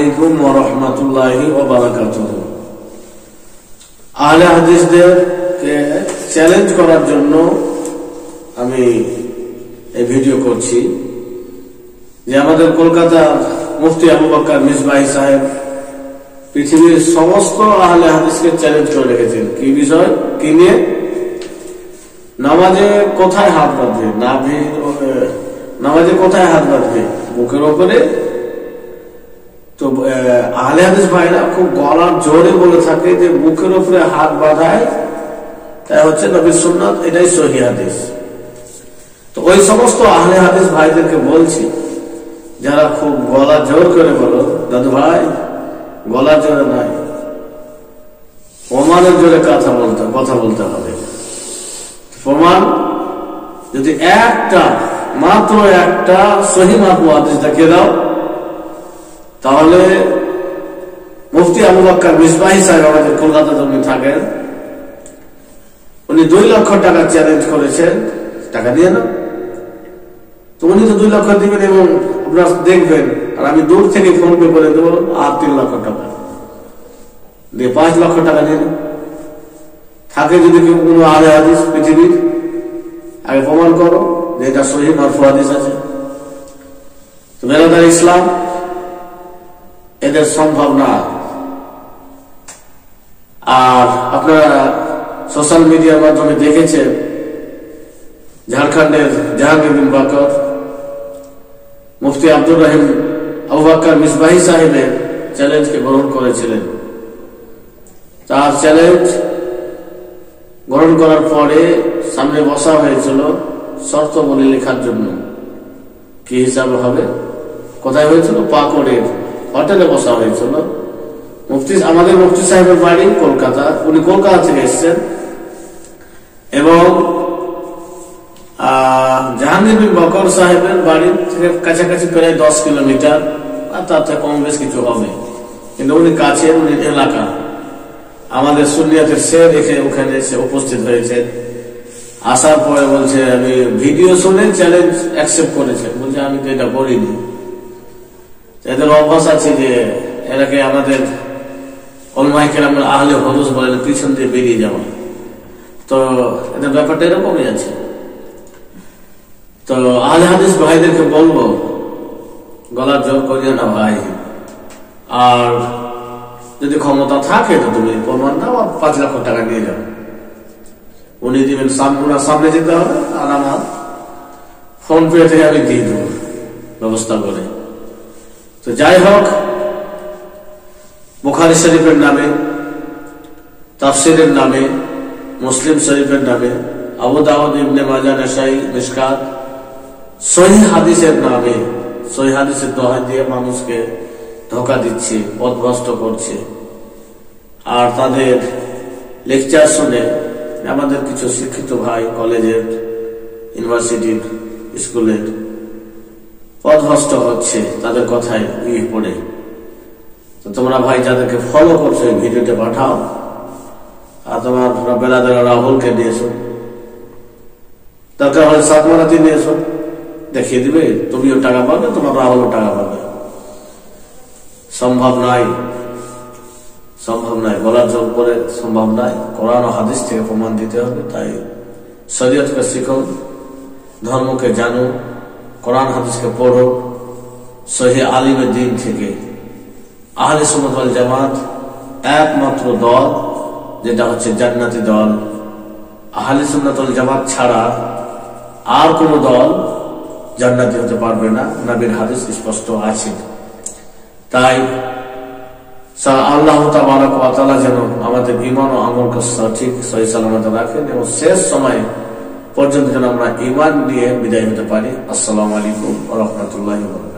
আলাইকুম ওয়া রাহমাতুল্লাহি ওয়া বারাকাতুহু। আহলে হাদিসদেরকে চ্যালেঞ্জ করার জন্য আমি এই ভিডিও করছি যে আমাদের কলকাতার মুফতি আবু বকর মিসবাহী সাহেব পৃথিবীর সমস্ত আহলে হাদিসকে চ্যালেঞ্জ করে রেখেছেন। কি বিষয়, কি নিয়ে? নামাজে কোথায় হাত বাঁধবে? নামাজে কোথায় হাত বাঁধবে? বুকের ওপরে। তো আহলে হাদিস ভাইরা খুব গলার জোরে বলে থাকে যে বুকের উপরে হাত বাঁধায় তাই হচ্ছে নবীর সুন্নাত, এটাই সহিহ হাদিস। তো ওই সমস্ত আহলে হাদিস ভাইদেরকে বলছি যারা খুব গলা জোর করে বলো, দাদু ভাই গলা জোরে নাই, প্রমাণের জোরে কথা বলতে হবে। প্রমাণ যদি মাত্র একটা সহিহ মারফু হাদিস দেখিয়ে দাও, তাহলে মুফতি আবু বকর মিসবাহী সাহেব আমাদের কলকাতাতে উনি থাকেন, উনি 2 লক্ষ টাকা চ্যালেঞ্জ করেছেন, টাকা দিয়ে না। তো উনি তো 2 লক্ষ দিবেন এবং আপনারা দেখবেন, আর আমি দূর থেকে ফোন পে করে দেবো আর 3 লক্ষ টাকা দিয়ে 5 লক্ষ টাকা দিয়ে থাকে। যদি কেউ কোনো আহলে হাদিস পৃথিবীর, আগে প্রমাণ করো যে এটা সহিহ মারফু হাদিস আছে। তো বেরাদার ইসলাম, এদের সম্ভব না। আর আপনারা সোশ্যাল মিডিয়ার মাধ্যমে দেখেছেন ঝাড়খণ্ডের জাহাঙ্গীর বিন বাকর মুফতি আব্দুর রহিম আবু বকর মিসবাহী সাহেবের চ্যালেঞ্জকে গ্রহণ করেছিলেন। তার চ্যালেঞ্জ গ্রহণ করার পরে সামনে বসা হয়েছিল শর্তাবলী লেখার জন্য। কি হিসাবে হবে? কোথায় হয়েছিল? পাকড়ের হোটেলে বসা হয়েছিল। আমাদের মুফতি সাহেবের বাড়ি কলকাতা, উনি কলকাতা থেকে এসছেন এবং জাহাঙ্গীর বিন বকর সাহেবের বাড়ি থেকে কাছাকাছি প্রায় 10 কিলোমিটার, আর তার থেকে কম বেশ কিছু হবে, কিন্তু উনি কাছে, উনি এলাকা। আমাদের সুন্নিয়াতের সে দেখে ওখানে এসে উপস্থিত হয়েছে। আসার পরে বলছে আমি ভিডিও শুনে চ্যালেঞ্জ অ্যাকসেপ্ট করেছে। বলছে আমি তো এটা করিনি। এদের অভ্যাস আছে যে এটাকে আমাদের ওলামায়ে কেরাম আহলে হাদিস বলে পিছন দিয়ে বেরিয়ে যাওয়া। তো এদের ব্যাপারটা এরকমই আছে। তো আহলে হাদিস ভাইদেরকে বলবো গলার জোর করিও না ভাই, আর যদি ক্ষমতা থাকে তো তুমি প্রমাণ দাও আর 5 লক্ষ টাকা নিয়ে যাও। উনি দিবেন, সামনে যেতে হবে, আর আমার ফোন পে থেকে আমি দিয়ে দেবো ব্যবস্থা করে। তো যাই হোক, বুখারী শরীফের নামে, তাফসীরের নামে, মুসলিম শরীফের নামে, আবু দাউদ, ইবনে মাজাহ, নাসাঈ, মিশকাত, সহিহ হাদিসের নামে, সহিহ হাদিসের দোহাই দিয়ে মানুষকে ধোঁকা দিচ্ছে, পথভ্রষ্ট করছে। আর তাদের লেকচার শুনে আমাদের কিছু শিক্ষিত ভাই কলেজের, ইউনিভার্সিটির, স্কুলের পথভ্রষ্ট হচ্ছে তাদের কথায় পড়ে। তো তোমরা ভাই যাদেরকে ফলো করছো এই ভিডিওটা পাঠাও, আর তোমার বেরাদার রাহুলকে নিয়েছো, দরকার হলে সাতমারাতি নিয়েছো, দেখিয়ে দিবে তুমিও টাকা পাবে, তোমার রাহুলও টাকা পাবে। সম্ভব নয়, গলার জোর করে সম্ভব নয়। কোরআন ও হাদিস থেকে প্রমাণ দিতে হবে। তাই শরীয়তকে শিখো, ধর্মকে জানো, কোরআন হাদিসকে পড়ো, সহিহ আলিমের দিন থেকে। আহলে সুন্নাত ওয়াল জামাত একমাত্র দল যেটা হচ্ছে জান্নাতি দল। আহলে সুন্নাত ওয়াল জামাত ছাড়া আর কোন দল জান্নাতি হতে পারবে না, নবীর হাদিস স্পষ্ট আছে। তাই আল্লাহ তাবারক ওয়া তাআলা যেন আমাদের ঈমান ও আমলকে সঠিক সহি সালামত রাখেন এবং শেষ সময় পর্যন্ত যেন আমরা ঈমান নিয়ে বিদায় হতে পারি। আসসালামু আলাইকুম ওয়া রাহমাতুল্লাহি ওয়া বারাকাতুহু।